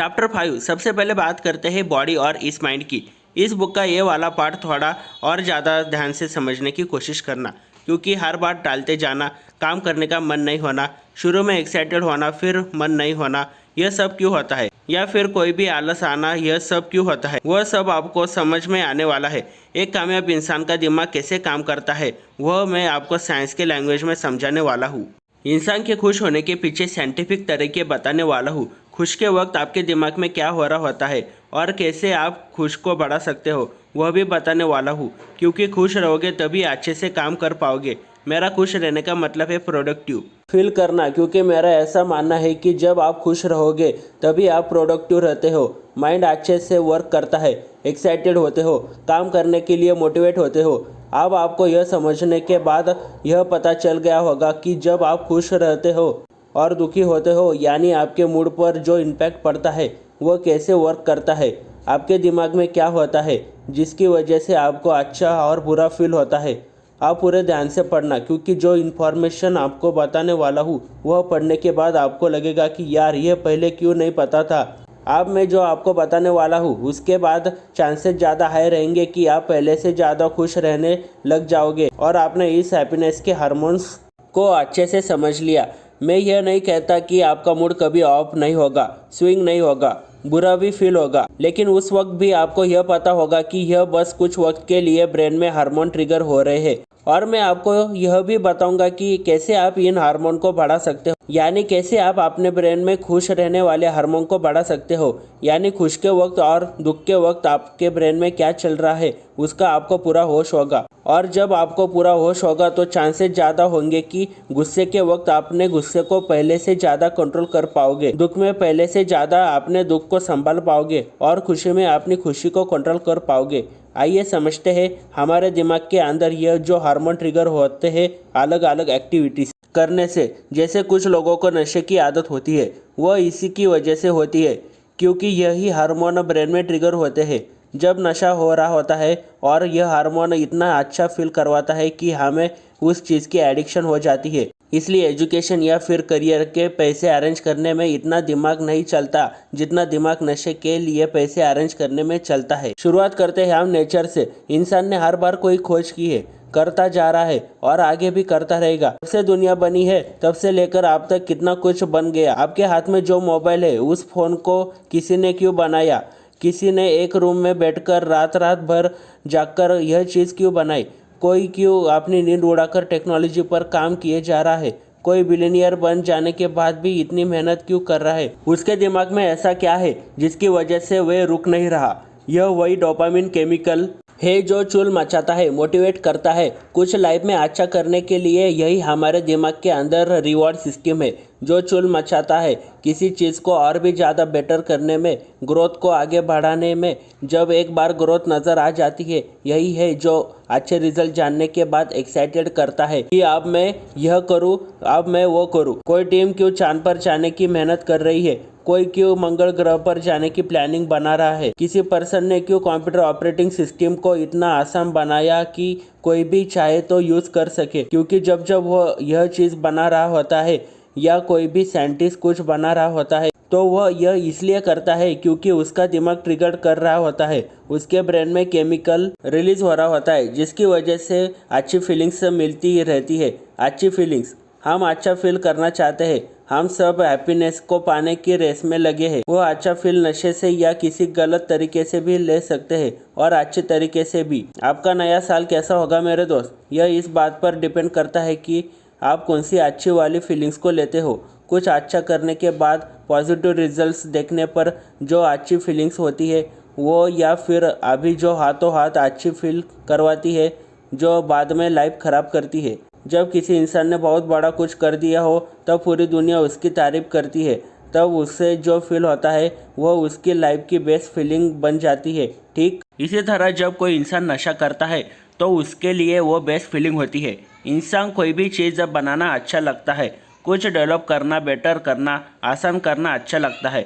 Chapter 5 सबसे पहले बात करते हैं बॉडी और इस माइंड की। इस बुक का ये वाला पार्ट थोड़ा और ज़्यादा ध्यान से समझने की कोशिश करना, क्योंकि हर बार टालते जाना, काम करने का मन नहीं होना, शुरू में एक्साइटेड होना फिर मन नहीं होना, यह सब क्यों होता है, या फिर कोई भी आलस आना, यह सब क्यों होता है, वह सब आपको समझ में आने वाला है। एक कामयाब इंसान का दिमाग कैसे काम करता है वह मैं आपको साइंस के लैंग्वेज में समझाने वाला हूँ। इंसान के खुश होने के पीछे साइंटिफिक तरीके बताने वाला हूँ। खुश के वक्त आपके दिमाग में क्या हो रहा होता है और कैसे आप खुश को बढ़ा सकते हो वह भी बताने वाला हूँ, क्योंकि खुश रहोगे तभी अच्छे से काम कर पाओगे। मेरा खुश रहने का मतलब है प्रोडक्टिव फील करना, क्योंकि मेरा ऐसा मानना है कि जब आप खुश रहोगे तभी आप प्रोडक्टिव रहते हो, माइंड अच्छे से वर्क करता है, एक्साइटेड होते हो, काम करने के लिए मोटिवेट होते हो। अब आपको यह समझने के बाद यह पता चल गया होगा कि जब आप खुश रहते हो और दुखी होते हो, यानी आपके मूड पर जो इम्पैक्ट पड़ता है वह कैसे वर्क करता है, आपके दिमाग में क्या होता है जिसकी वजह से आपको अच्छा और बुरा फील होता है। आप पूरे ध्यान से पढ़ना, क्योंकि जो इन्फॉर्मेशन आपको बताने वाला हूँ वह पढ़ने के बाद आपको लगेगा कि यार यह पहले क्यों नहीं पता था। अब मैं जो आपको बताने वाला हूँ उसके बाद चांसेस ज़्यादा हाई रहेंगे कि आप पहले से ज़्यादा खुश रहने लग जाओगे और आपने इस हैप्पीनेस के हार्मोन्स को अच्छे से समझ लिया। मैं यह नहीं कहता कि आपका मूड कभी ऑफ नहीं होगा, स्विंग नहीं होगा, बुरा भी फील होगा, लेकिन उस वक्त भी आपको यह पता होगा कि यह बस कुछ वक्त के लिए ब्रेन में हार्मोन ट्रिगर हो रहे हैं। और मैं आपको यह भी बताऊंगा कि कैसे आप इन हार्मोन को बढ़ा सकते हो, यानी कैसे आप अपने ब्रेन में खुश रहने वाले हार्मोन को बढ़ा सकते हो। यानी खुश के वक्त और दुख के वक्त आपके ब्रेन में क्या चल रहा है उसका आपको पूरा होश होगा, और जब आपको पूरा होश होगा तो चांसेस ज़्यादा होंगे कि गुस्से के वक्त आपने गुस्से को पहले से ज़्यादा कंट्रोल कर पाओगे, दुख में पहले से ज़्यादा अपने दुख को संभाल पाओगे और खुशी में अपनी खुशी को कंट्रोल कर पाओगे। आइए समझते हैं हमारे दिमाग के अंदर यह जो हार्मोन ट्रिगर होते हैं अलग अलग एक्टिविटीज़ करने से। जैसे कुछ लोगों को नशे की आदत होती है, वह इसी की वजह से होती है, क्योंकि यही हार्मोन ब्रेन में ट्रिगर होते हैं जब नशा हो रहा होता है, और यह हार्मोन इतना अच्छा फील करवाता है कि हमें उस चीज़ की एडिक्शन हो जाती है। इसलिए एजुकेशन या फिर करियर के पैसे अरेंज करने में इतना दिमाग नहीं चलता जितना दिमाग नशे के लिए पैसे अरेंज करने में चलता है। शुरुआत करते हैं हम नेचर से। इंसान ने हर बार कोई खोज की है, करता जा रहा है और आगे भी करता रहेगा। जब से दुनिया बनी है तब से लेकर अब तक कितना कुछ बन गया। आपके हाथ में जो मोबाइल है उस फ़ोन को किसी ने क्यों बनाया, किसी ने एक रूम में बैठकर रात रात भर जागकर यह चीज़ क्यों बनाई, कोई क्यों अपनी नींद उड़ाकर टेक्नोलॉजी पर काम किए जा रहा है, कोई बिलियनियर बन जाने के बाद भी इतनी मेहनत क्यों कर रहा है, उसके दिमाग में ऐसा क्या है जिसकी वजह से वह रुक नहीं रहा। यह वही डोपामिन केमिकल है जो चुल मचाता है, मोटिवेट करता है कुछ लाइफ में अच्छा करने के लिए। यही हमारे दिमाग के अंदर रिवॉर्ड सिस्टम है जो चुल मचाता है किसी चीज़ को और भी ज़्यादा बेटर करने में, ग्रोथ को आगे बढ़ाने में। जब एक बार ग्रोथ नज़र आ जाती है, यही है जो अच्छे रिजल्ट जानने के बाद एक्साइटेड करता है कि अब मैं यह करूं, अब मैं वो करूं। कोई टीम क्यों चांद पर जाने की मेहनत कर रही है, कोई क्यों मंगल ग्रह पर जाने की प्लानिंग बना रहा है, किसी पर्सन ने क्यों कंप्यूटर ऑपरेटिंग सिस्टम को इतना आसान बनाया कि कोई भी चाहे तो यूज़ कर सके। क्योंकि जब जब वो यह चीज़ बना रहा होता है या कोई भी साइंटिस्ट कुछ बना रहा होता है तो वह यह इसलिए करता है क्योंकि उसका दिमाग ट्रिगर कर रहा होता है, उसके ब्रेन में केमिकल रिलीज हो रहा होता है जिसकी वजह से अच्छी फीलिंग्स मिलती ही रहती है। अच्छी फीलिंग्स, हम अच्छा फील करना चाहते हैं, हम सब हैप्पीनेस को पाने की रेस में लगे हैं। वो अच्छा फील नशे से या किसी गलत तरीके से भी ले सकते हैं और अच्छे तरीके से भी। आपका नया साल कैसा होगा मेरे दोस्त, यह इस बात पर डिपेंड करता है कि आप कौन सी अच्छी वाली फीलिंग्स को लेते हो। कुछ अच्छा करने के बाद पॉजिटिव रिजल्ट्स देखने पर जो अच्छी फीलिंग्स होती है वो, या फिर अभी जो हाथों हाथ अच्छी फील करवाती है जो बाद में लाइफ ख़राब करती है। जब किसी इंसान ने बहुत बड़ा कुछ कर दिया हो तब पूरी दुनिया उसकी तारीफ़ करती है, तब उससे जो फील होता है वह उसकी लाइफ की बेस्ट फीलिंग बन जाती है। ठीक इसी तरह जब कोई इंसान नशा करता है तो उसके लिए वो बेस्ट फीलिंग होती है। इंसान कोई भी चीज़ जब बनाना अच्छा लगता है, कुछ डेवलप करना, बेटर करना, आसान करना अच्छा लगता है,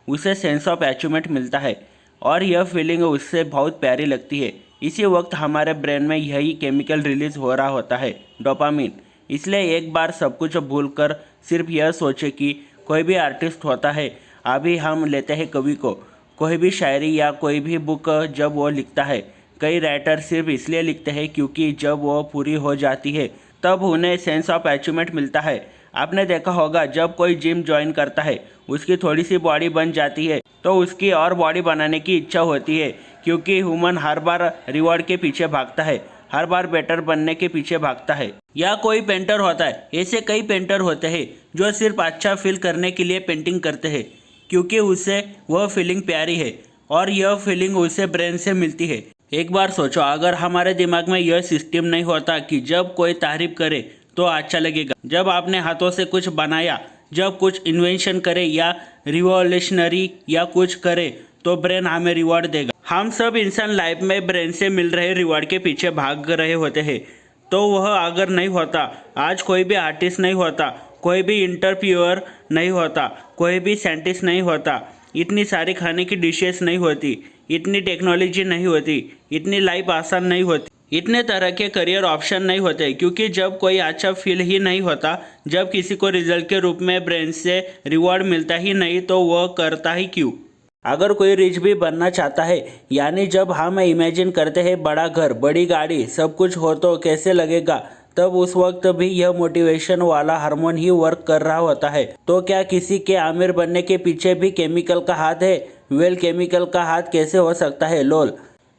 उसे सेंस ऑफ अचीवमेंट मिलता है और यह फीलिंग उससे बहुत प्यारी लगती है। इसी वक्त हमारे ब्रेन में यही केमिकल रिलीज हो रहा होता है, डोपामिन। इसलिए एक बार सब कुछ भूलकर सिर्फ यह सोचे कि कोई भी आर्टिस्ट होता है अभी हम लेते हैं कवि को। कोई भी शायरी या कोई भी बुक जब वो लिखता है, कई राइटर सिर्फ इसलिए लिखते हैं क्योंकि जब वो पूरी हो जाती है तब उन्हें सेंस ऑफ अचीवमेंट मिलता है। आपने देखा होगा जब कोई जिम ज्वाइन करता है, उसकी थोड़ी सी बॉडी बन जाती है तो उसकी और बॉडी बनाने की इच्छा होती है, क्योंकि ह्यूमन हर बार रिवॉर्ड के पीछे भागता है, हर बार बेटर बनने के पीछे भागता है। या कोई पेंटर होता है, ऐसे कई पेंटर होते हैं जो सिर्फ अच्छा फील करने के लिए पेंटिंग करते हैं, क्योंकि उसे वह फीलिंग प्यारी है और यह फीलिंग उसे ब्रेन से मिलती है। एक बार सोचो, अगर हमारे दिमाग में यह सिस्टम नहीं होता कि जब कोई तारीफ करे तो अच्छा लगेगा, जब आपने हाथों से कुछ बनाया, जब कुछ इन्वेंशन करे या रिवॉल्यूशनरी या कुछ करे तो ब्रेन हमें रिवॉर्ड देगा। हम सब इंसान लाइफ में ब्रेन से मिल रहे रिवॉर्ड के पीछे भाग रहे होते हैं। तो वह अगर नहीं होता, आज कोई भी आर्टिस्ट नहीं होता, कोई भी इंटरव्यूअर नहीं होता, कोई भी साइंटिस्ट नहीं होता, इतनी सारी खाने की डिशेस नहीं होती, इतनी टेक्नोलॉजी नहीं होती, इतनी लाइफ आसान नहीं होती, इतने तरह के करियर ऑप्शन नहीं होते, क्योंकि जब कोई अच्छा फील ही नहीं होता, जब किसी को रिजल्ट के रूप में ब्रेन से रिवॉर्ड मिलता ही नहीं, तो वह करता ही क्यों। अगर कोई रिच भी बनना चाहता है, यानी जब हम इमेजिन करते हैं बड़ा घर, बड़ी गाड़ी, सब कुछ हो तो कैसे लगेगा, तब उस वक्त भी यह मोटिवेशन वाला हार्मोन ही वर्क कर रहा होता है। तो क्या किसी के आमिर बनने के पीछे भी केमिकल का हाथ है? वेल, केमिकल का हाथ कैसे हो सकता है? लोल।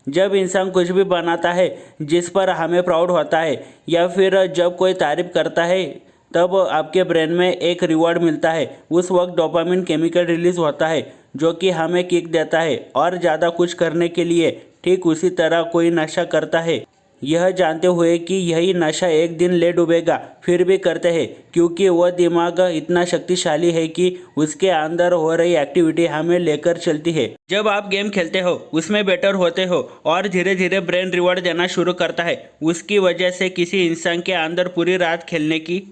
जब इंसान कुछ भी बनाता है जिस पर हमें प्राउड होता है, या फिर जब कोई तारीफ करता है, तब आपके ब्रेन में एक रिवॉर्ड मिलता है। उस वक्त डोपामिन केमिकल रिलीज होता है जो कि हमें किक देता है और ज़्यादा कुछ करने के लिए। ठीक उसी तरह कोई नशा करता है, यह जानते हुए कि यही नशा एक दिन ले डूबेगा, फिर भी करते हैं, क्योंकि वह दिमाग इतना शक्तिशाली है कि उसके अंदर हो रही एक्टिविटी हमें लेकर चलती है। जब आप गेम खेलते हो, उसमें बेटर होते हो और धीरे धीरे ब्रेन रिवॉर्ड देना शुरू करता है, उसकी वजह से किसी इंसान के अंदर पूरी रात खेलने की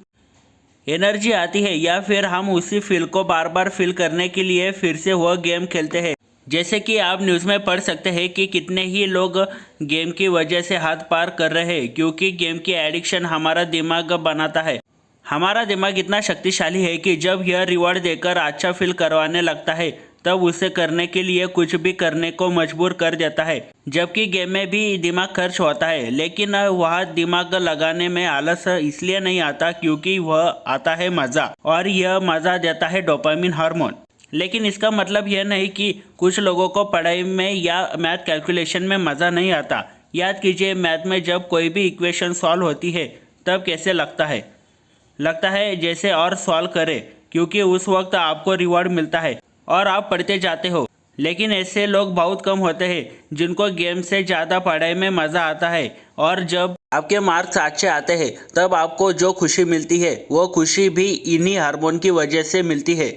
एनर्जी आती है, या फिर हम उसी फील को बार बार फील करने के लिए फिर से वह गेम खेलते हैं। जैसे कि आप न्यूज़ में पढ़ सकते हैं कि कितने ही लोग गेम की वजह से हाथ पार कर रहे हैं, क्योंकि गेम की एडिक्शन हमारा दिमाग बनाता है। हमारा दिमाग इतना शक्तिशाली है कि जब यह रिवॉर्ड देकर अच्छा फील करवाने लगता है, तब उसे करने के लिए कुछ भी करने को मजबूर कर देता है। जबकि गेम में भी दिमाग खर्च होता है, लेकिन वह दिमाग लगाने में आलस इसलिए नहीं आता क्योंकि वह आता है मज़ा, और यह मज़ा देता है डोपामिन हार्मोन। लेकिन इसका मतलब यह नहीं कि कुछ लोगों को पढ़ाई में या मैथ कैलकुलेशन में मज़ा नहीं आता। याद कीजिए, मैथ में जब कोई भी इक्वेशन सॉल्व होती है तब कैसे लगता है जैसे और सॉल्व करें, क्योंकि उस वक्त आपको रिवॉर्ड मिलता है और आप पढ़ते जाते हो। लेकिन ऐसे लोग बहुत कम होते हैं जिनको गेम से ज़्यादा पढ़ाई में मज़ा आता है, और जब आपके मार्क्स अच्छे आते हैं तब आपको जो खुशी मिलती है वो खुशी भी इन्हीं हार्मोन की वजह से मिलती है।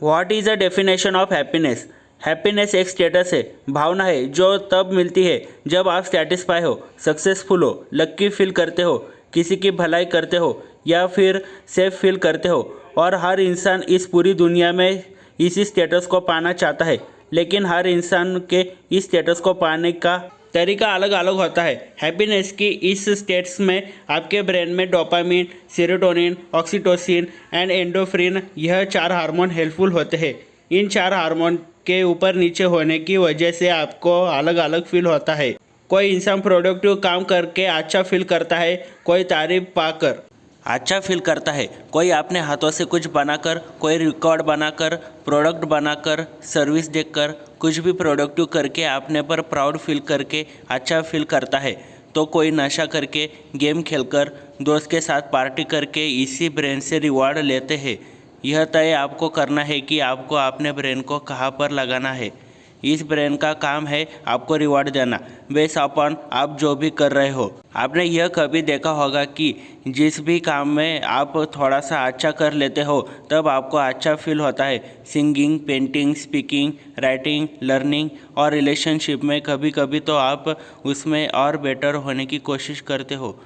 What is the definition of happiness? Happiness एक स्टेटस है, भावना है, जो तब मिलती है जब आप सेटिस्फाई हो, सक्सेसफुल हो, लक्की फील करते हो, किसी की भलाई करते हो, या फिर सेफ फील करते हो। और हर इंसान इस पूरी दुनिया में इसी स्टेटस को पाना चाहता है, लेकिन हर इंसान के इस स्टेटस को पाने का तरीका अलग अलग होता है। हैप्पीनेस की इस स्टेट्स में आपके ब्रेन में डोपामिन, सेरोटोनिन, ऑक्सीटोसिन एंड एंडोफ्रिन, यह 4 हार्मोन हेल्पफुल होते हैं। इन 4 हार्मोन के ऊपर नीचे होने की वजह से आपको अलग अलग फील होता है। कोई इंसान प्रोडक्टिव काम करके अच्छा फील करता है, कोई तारीफ पाकर अच्छा फील करता है, कोई अपने हाथों से कुछ बनाकर, कोई रिकॉर्ड बनाकर, प्रोडक्ट बनाकर, सर्विस देकर, कुछ भी प्रोडक्टिव करके अपने पर प्राउड फील करके अच्छा फील करता है, तो कोई नशा करके, गेम खेलकर, दोस्त के साथ पार्टी करके इसी ब्रेन से रिवॉर्ड लेते हैं। यह तय आपको करना है कि आपको अपने ब्रेन को कहाँ पर लगाना है। इस ब्रेन का काम है आपको रिवॉर्ड देना, बेस्ड अपॉन आप जो भी कर रहे हो। आपने यह कभी देखा होगा कि जिस भी काम में आप थोड़ा सा अच्छा कर लेते हो तब आपको अच्छा फील होता है। Singing, painting, speaking, writing, learning और रिलेशनशिप में कभी कभी तो आप उसमें और बेटर होने की कोशिश करते हो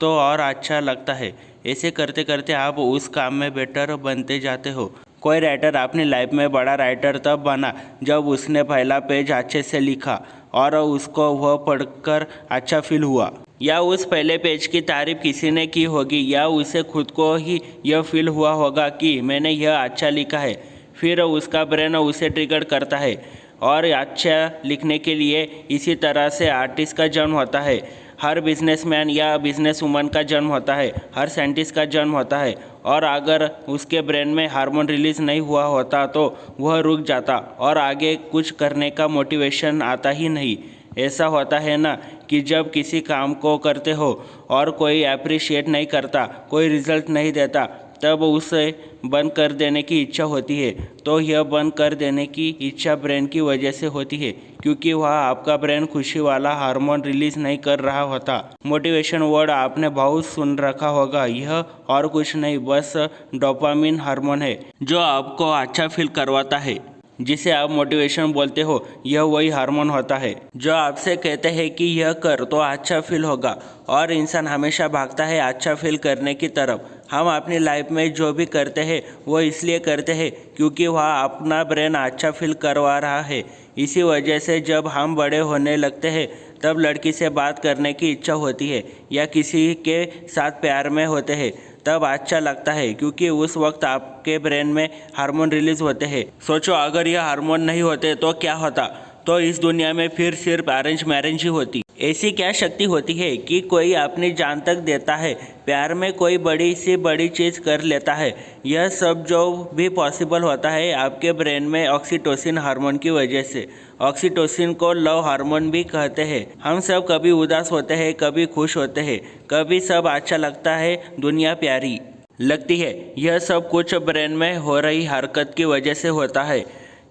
तो और अच्छा लगता है। ऐसे करते करते आप उस काम में बेटर बनते जाते हो। कोई राइटर अपनी लाइफ में बड़ा राइटर तब बना जब उसने पहला पेज अच्छे से लिखा और उसको वह पढ़कर अच्छा फील हुआ, या उस पहले पेज की तारीफ किसी ने की होगी, या उसे खुद को ही यह फील हुआ होगा कि मैंने यह अच्छा लिखा है। फिर उसका ब्रेन उसे ट्रिगर करता है और अच्छा लिखने के लिए। इसी तरह से आर्टिस्ट का जन्म होता है, हर बिजनेसमैन या बिजनेसवुमन का जन्म होता है, हर साइंटिस्ट का जन्म होता है। और अगर उसके ब्रेन में हार्मोन रिलीज़ नहीं हुआ होता तो वह रुक जाता और आगे कुछ करने का मोटिवेशन आता ही नहीं। ऐसा होता है ना कि जब किसी काम को करते हो और कोई अप्रिशिएट नहीं करता, कोई रिजल्ट नहीं देता, तब उसे बंद कर देने की इच्छा होती है। तो यह बंद कर देने की इच्छा ब्रेन की वजह से होती है, क्योंकि वह आपका ब्रेन खुशी वाला हार्मोन रिलीज नहीं कर रहा होता। मोटिवेशन वर्ड आपने बहुत सुन रखा होगा, यह और कुछ नहीं बस डोपामिन हार्मोन है जो आपको अच्छा फील करवाता है। जिसे आप मोटिवेशन बोलते हो, यह वही हार्मोन होता है जो आपसे कहते हैं कि यह कर तो अच्छा फील होगा। और इंसान हमेशा भागता है अच्छा फील करने की तरफ। हम अपनी लाइफ में जो भी करते हैं वो इसलिए करते हैं क्योंकि वह अपना ब्रेन अच्छा फील करवा रहा है। इसी वजह से जब हम बड़े होने लगते हैं तब लड़की से बात करने की इच्छा होती है या किसी के साथ प्यार में होते हैं तब अच्छा लगता है, क्योंकि उस वक्त आपके ब्रेन में हार्मोन रिलीज होते हैं। सोचो अगर यह हार्मोन नहीं होते तो क्या होता? तो इस दुनिया में फिर सिर्फ अरेंज मैरिज ही होती। ऐसी क्या शक्ति होती है कि कोई अपनी जान तक देता है, प्यार में कोई बड़ी से बड़ी चीज़ कर लेता है। यह सब जो भी पॉसिबल होता है आपके ब्रेन में ऑक्सीटोसिन हार्मोन की वजह से। ऑक्सीटोसिन को लव हार्मोन भी कहते हैं। हम सब कभी उदास होते हैं, कभी खुश होते हैं, कभी सब अच्छा लगता है, दुनिया प्यारी लगती है। यह सब कुछ ब्रेन में हो रही हरकत की वजह से होता है।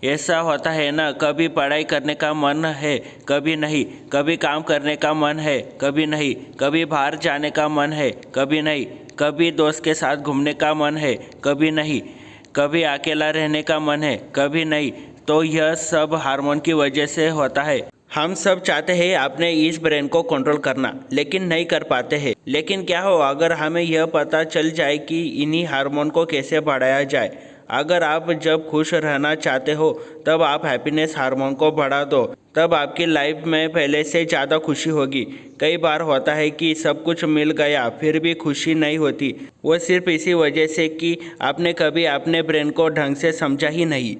ऐसा होता है ना, कभी पढ़ाई करने का मन है, कभी नहीं, कभी काम करने का मन है, कभी नहीं, कभी बाहर जाने का मन है, कभी नहीं, कभी दोस्त के साथ घूमने का मन है, कभी नहीं, कभी अकेला रहने का मन है, कभी नहीं। तो यह सब हार्मोन की वजह से होता है। हम सब चाहते हैं अपने इस ब्रेन को कंट्रोल करना, लेकिन नहीं कर पाते हैं। लेकिन क्या हो अगर हमें यह पता चल जाए कि इन्हीं हार्मोन को कैसे बढ़ाया जाए। अगर आप जब खुश रहना चाहते हो तब आप हैप्पीनेस हार्मोन को बढ़ा दो, तब आपकी लाइफ में पहले से ज़्यादा खुशी होगी। कई बार होता है कि सब कुछ मिल गया फिर भी खुशी नहीं होती। वो सिर्फ इसी वजह से कि आपने कभी अपने ब्रेन को ढंग से समझा ही नहीं।